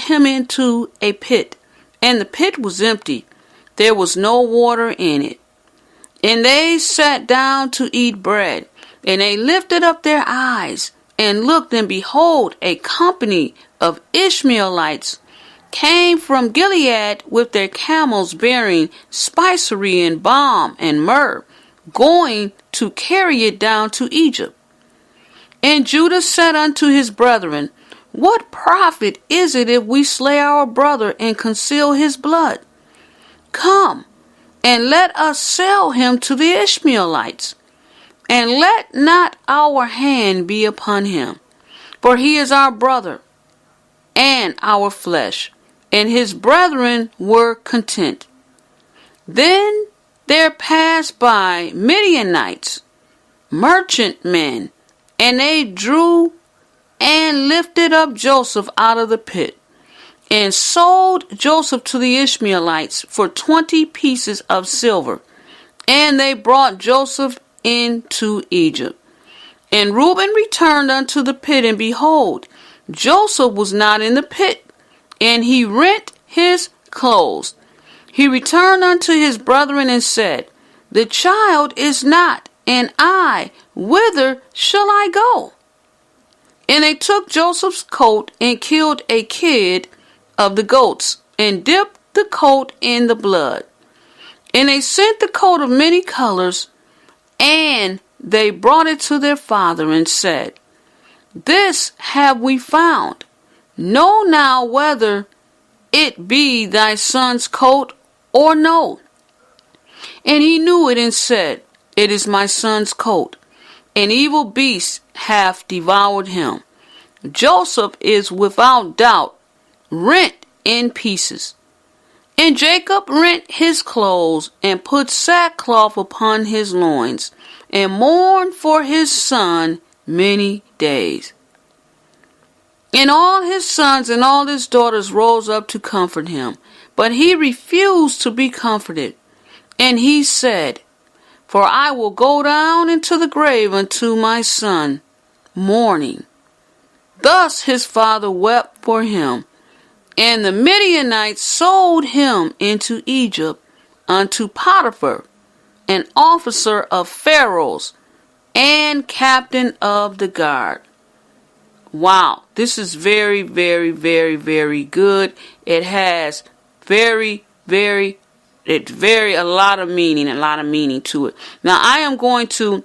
him into a pit, and the pit was empty. There was no water in it. And they sat down to eat bread, and they lifted up their eyes, and looked, and behold, a company of Ishmaelites came from Gilead with their camels bearing spicery and balm and myrrh, going to carry it down to Egypt. And Judah said unto his brethren, What profit is it if we slay our brother and conceal his blood? Come, and let us sell him to the Ishmaelites, and let not our hand be upon him, for he is our brother and our flesh. And his brethren were content. Then there passed by Midianites, merchantmen, and they drew and lifted up Joseph out of the pit, and sold Joseph to the Ishmaelites for 20 pieces of silver. And they brought Joseph into Egypt. And Reuben returned unto the pit, and behold, Joseph was not in the pit, and he rent his clothes. He returned unto his brethren and said, The child is not, and I, whither shall I go? And they took Joseph's coat and killed a kid of the goats, and dipped the coat in the blood. And they sent the coat of many colors, and they brought it to their father, and said, This have we found. Know now whether it be thy son's coat or no. And he knew it, and said, It is my son's coat. An evil beast hath devoured him. Joseph is without doubt rent in pieces. And Jacob rent his clothes, and put sackcloth upon his loins, and mourned for his son many days. And all his sons and all his daughters rose up to comfort him, but he refused to be comforted. And he said, For I will go down into the grave unto my son, mourning. Thus his father wept for him. And the Midianites sold him into Egypt unto Potiphar, an officer of Pharaoh's, and captain of the guard. Wow, this is very, very, very, very good. It has a lot of meaning to it. Now I am going to,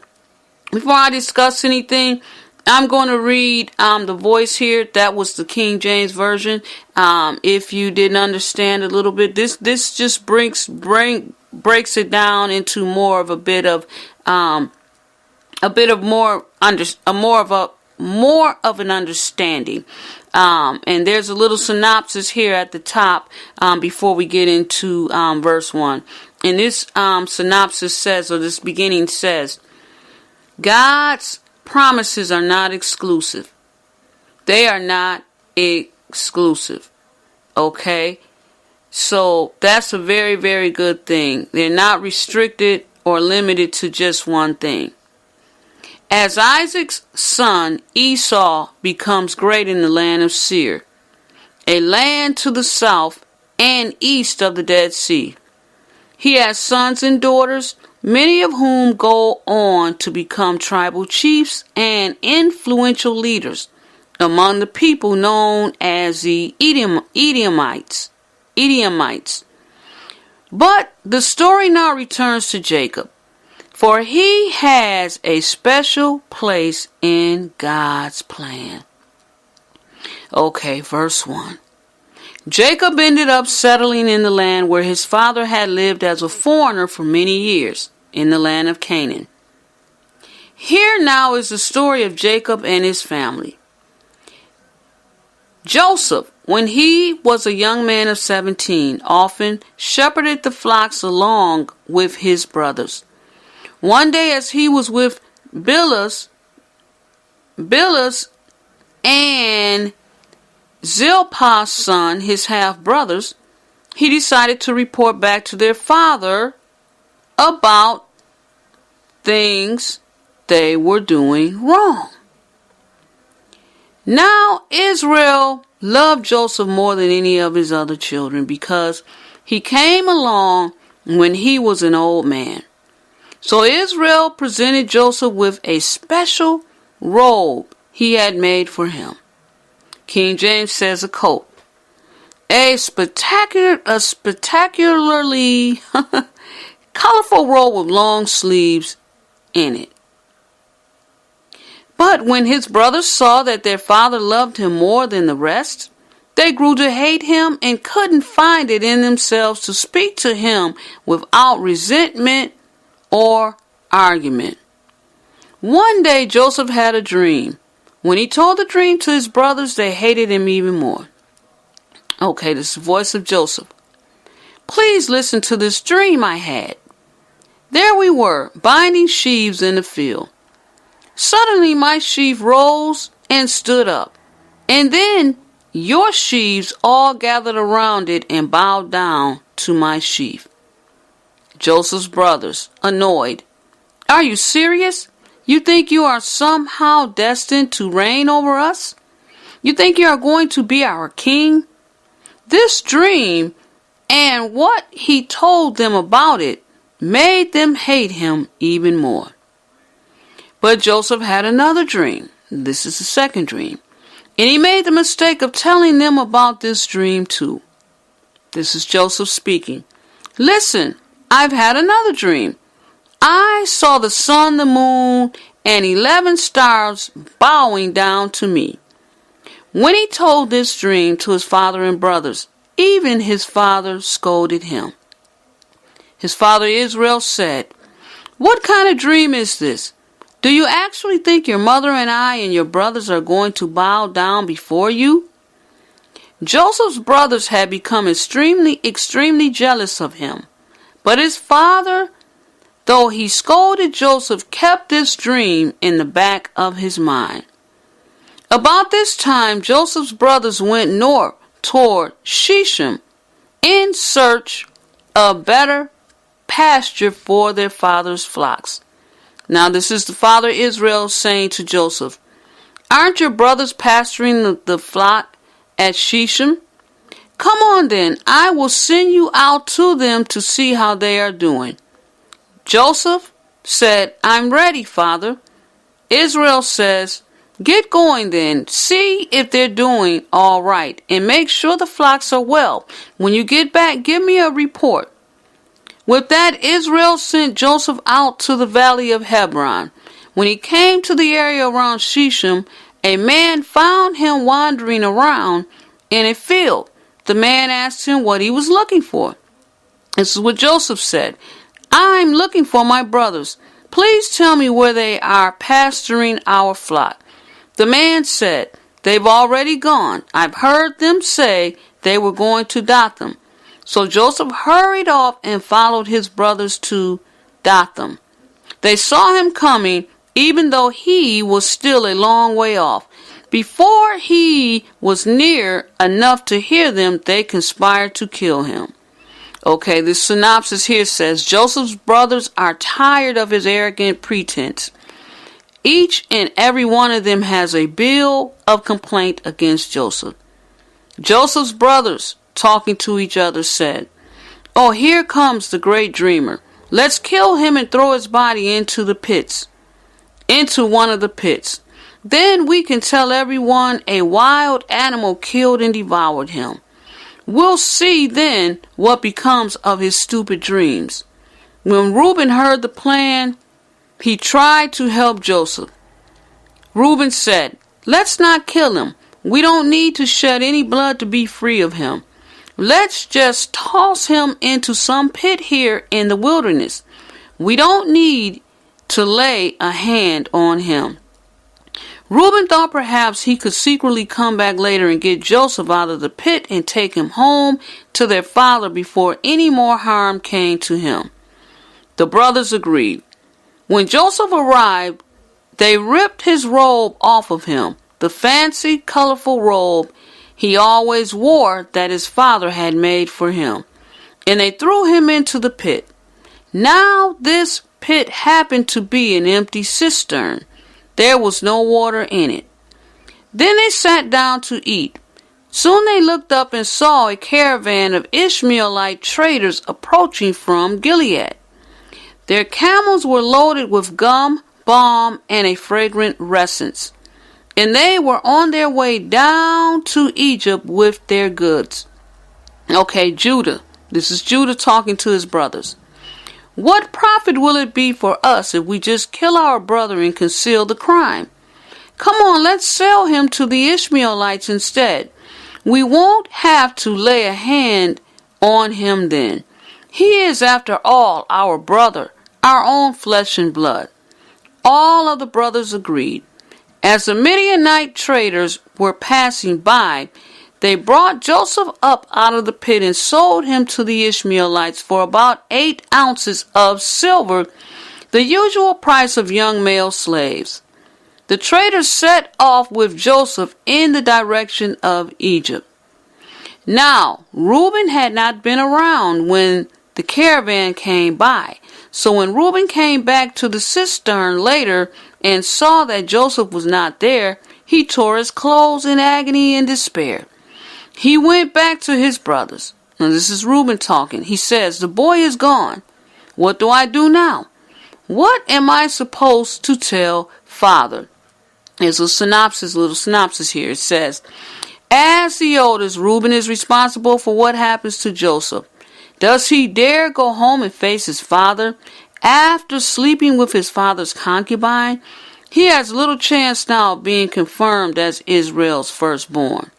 before I discuss anything, I'm going to read the voice here. That was the King James Version. If you didn't understand a little bit, this just breaks it down into more of more of an understanding. And there's a little synopsis here at the top before we get into verse 1. And this synopsis says, or this beginning says, God's promises are not exclusive. They are not exclusive. Okay? So that's a very, very good thing. They're not restricted or limited to just one thing. As Isaac's son Esau becomes great in the land of Seir, a land to the south and east of the Dead Sea, he has sons and daughters, many of whom go on to become tribal chiefs and influential leaders among the people known as the Edomites. But the story now returns to Jacob, for he has a special place in God's plan. Okay, verse 1. Jacob ended up settling in the land where his father had lived as a foreigner for many years, in the land of Canaan. Here now is the story of Jacob and his family. Joseph, when he was a young man of 17, often shepherded the flocks along with his brothers. One day as he was with Bilhah and Zilpah's son, his half-brothers, he decided to report back to their father about things they were doing wrong. Now Israel loved Joseph more than any of his other children because he came along when he was an old man. So Israel presented Joseph with a special robe he had made for him. King James says a coat. A spectacularly colorful robe with long sleeves in it. But when his brothers saw that their father loved him more than the rest, they grew to hate him and couldn't find it in themselves to speak to him without resentment or argument. One day Joseph had a dream. When he told the dream to his brothers, they hated him even more. Okay, this is the voice of Joseph. Please listen to this dream I had. There we were, binding sheaves in the field. Suddenly my sheaf rose and stood up, and then your sheaves all gathered around it and bowed down to my sheaf. Joseph's brothers, annoyed. Are you serious? You think you are somehow destined to reign over us? You think you are going to be our king? This dream and what he told them about it made them hate him even more. But Joseph had another dream. This is the second dream. And he made the mistake of telling them about this dream too. This is Joseph speaking. Listen, I've had another dream. I saw the sun, the moon, and 11 stars bowing down to me. When he told this dream to his father and brothers, even his father scolded him. His father Israel said, "What kind of dream is this? Do you actually think your mother and I and your brothers are going to bow down before you?" Joseph's brothers had become extremely jealous of him. But his father, though he scolded Joseph, kept this dream in the back of his mind. About this time, Joseph's brothers went north toward Shechem in search of better pasture for their father's flocks. Now this is the father Israel saying to Joseph, "Aren't your brothers pasturing the flock at Shechem? Come on then, I will send you out to them to see how they are doing." Joseph said, "I'm ready, Father." Israel says, "Get going then, see if they're doing all right, and make sure the flocks are well. When you get back, give me a report." With that, Israel sent Joseph out to the valley of Hebron. When he came to the area around Shechem, a man found him wandering around in a field. The man asked him what he was looking for. This is what Joseph said. "I'm looking for my brothers. Please tell me where they are pasturing our flock." The man said, "They've already gone. I've heard them say they were going to Dothan." So Joseph hurried off and followed his brothers to Dothan. They saw him coming, even though he was still a long way off. Before he was near enough to hear them, they conspired to kill him. Okay, this synopsis here says Joseph's brothers are tired of his arrogant pretense. Each and every one of them has a bill of complaint against Joseph. Joseph's brothers, talking to each other, said, "Oh, here comes the great dreamer. Let's kill him and throw his body into one of the pits. Then we can tell everyone a wild animal killed and devoured him. We'll see then what becomes of his stupid dreams." When Reuben heard the plan, he tried to help Joseph. Reuben said, "Let's not kill him. We don't need to shed any blood to be free of him. Let's just toss him into some pit here in the wilderness. We don't need to lay a hand on him." Reuben thought perhaps he could secretly come back later and get Joseph out of the pit and take him home to their father before any more harm came to him. The brothers agreed. When Joseph arrived, they ripped his robe off of him, the fancy, colorful robe he always wore that his father had made for him, and they threw him into the pit. Now this pit happened to be an empty cistern. There was no water in it. Then they sat down to eat. Soon they looked up and saw a caravan of Ishmaelite traders approaching from Gilead. Their camels were loaded with gum, balm, and a fragrant essence, and they were on their way down to Egypt with their goods. Okay, Judah. This is Judah talking to his brothers. What profit will it be for us if we just kill our brother and conceal the crime? Come on, let's sell him to the Ishmaelites instead. We won't have to lay a hand on him then. He is, after all, our brother, our own flesh and blood. All of the brothers agreed. As the Midianite traders were passing by, they brought Joseph up out of the pit and sold him to the Ishmaelites for about 8 ounces of silver, the usual price of young male slaves. The traders set off with Joseph in the direction of Egypt. Now, Reuben had not been around when the caravan came by. So when Reuben came back to the cistern later and saw that Joseph was not there, he tore his clothes in agony and despair. He went back to his brothers. Now this is Reuben talking. He says, "The boy is gone. What do I do now? What am I supposed to tell father?" There's a little synopsis here. It says, as the oldest, Reuben is responsible for what happens to Joseph. Does he dare go home and face his father? After sleeping with his father's concubine, he has little chance now of being confirmed as Israel's firstborn.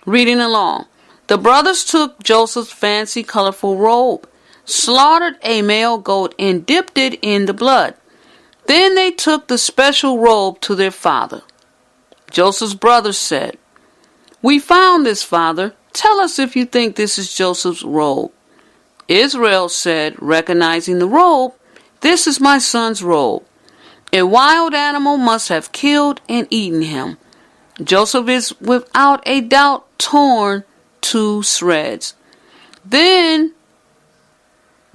Reading along. The brothers took Joseph's fancy, colorful robe, slaughtered a male goat, and dipped it in the blood. Then they took the special robe to their father. Joseph's brothers said, "We found this, father. Tell us if you think this is Joseph's robe." Israel said, recognizing the robe, "This is my son's robe. A wild animal must have killed and eaten him. Joseph is without a doubt torn to shreds." Then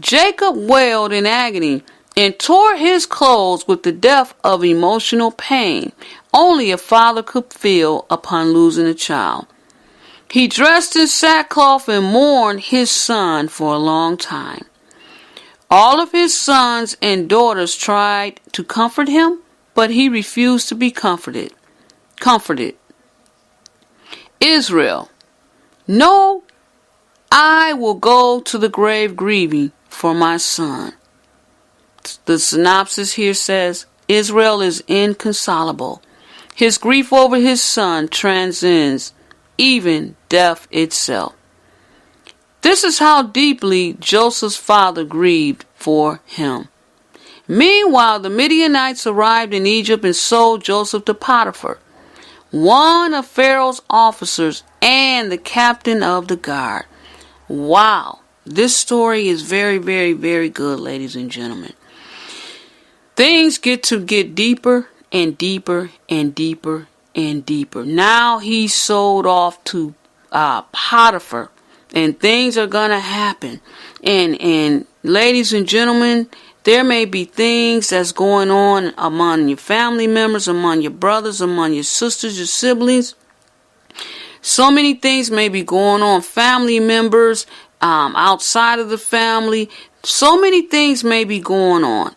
Jacob wailed in agony and tore his clothes with the depth of emotional pain only a father could feel upon losing a child. He dressed in sackcloth and mourned his son for a long time. All of his sons and daughters tried to comfort him, but he refused to be comforted. Israel, "No, I will go to the grave grieving for my son." The synopsis here says, Israel is inconsolable. His grief over his son transcends even death itself. This is how deeply Joseph's father grieved for him. Meanwhile, the Midianites arrived in Egypt and sold Joseph to Potiphar, one of Pharaoh's officers and the captain of the guard. Wow, this story is very, very, very good, ladies and gentlemen. Things get deeper and deeper and deeper and deeper. Now he's sold off to Potiphar, and things are gonna happen. And ladies and gentlemen, there may be things that's going on among your family members, among your brothers, among your sisters, your siblings. So many things may be going on. Family members, outside of the family. So many things may be going on.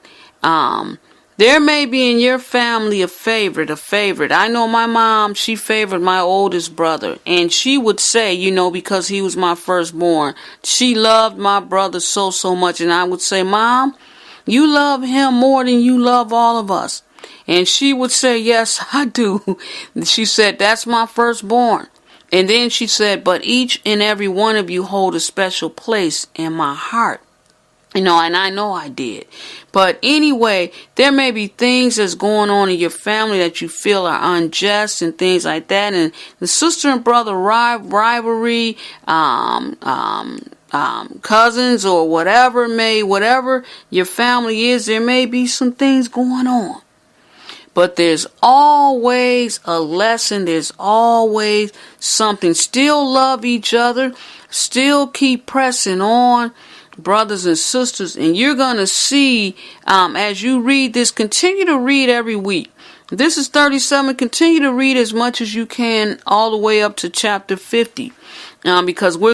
There may be in your family a favorite. I know my mom, she favored my oldest brother. And she would say, because he was my firstborn, she loved my brother so much. And I would say, "Mom, you love him more than you love all of us." And she would say, "Yes, I do." She said, "That's my firstborn." And then she said, "But each and every one of you hold a special place in my heart." And I know I did. But anyway, there may be things that's going on in your family that you feel are unjust and things like that. And the sister and brother rivalry, cousins or whatever your family is, there may be some things going on. But there's always a lesson. There's always something. Still love each other. Still keep pressing on, brothers and sisters. And you're going to see, as you read this, continue to read every week. This is 37. Continue to read as much as you can all the way up to chapter 50, because we're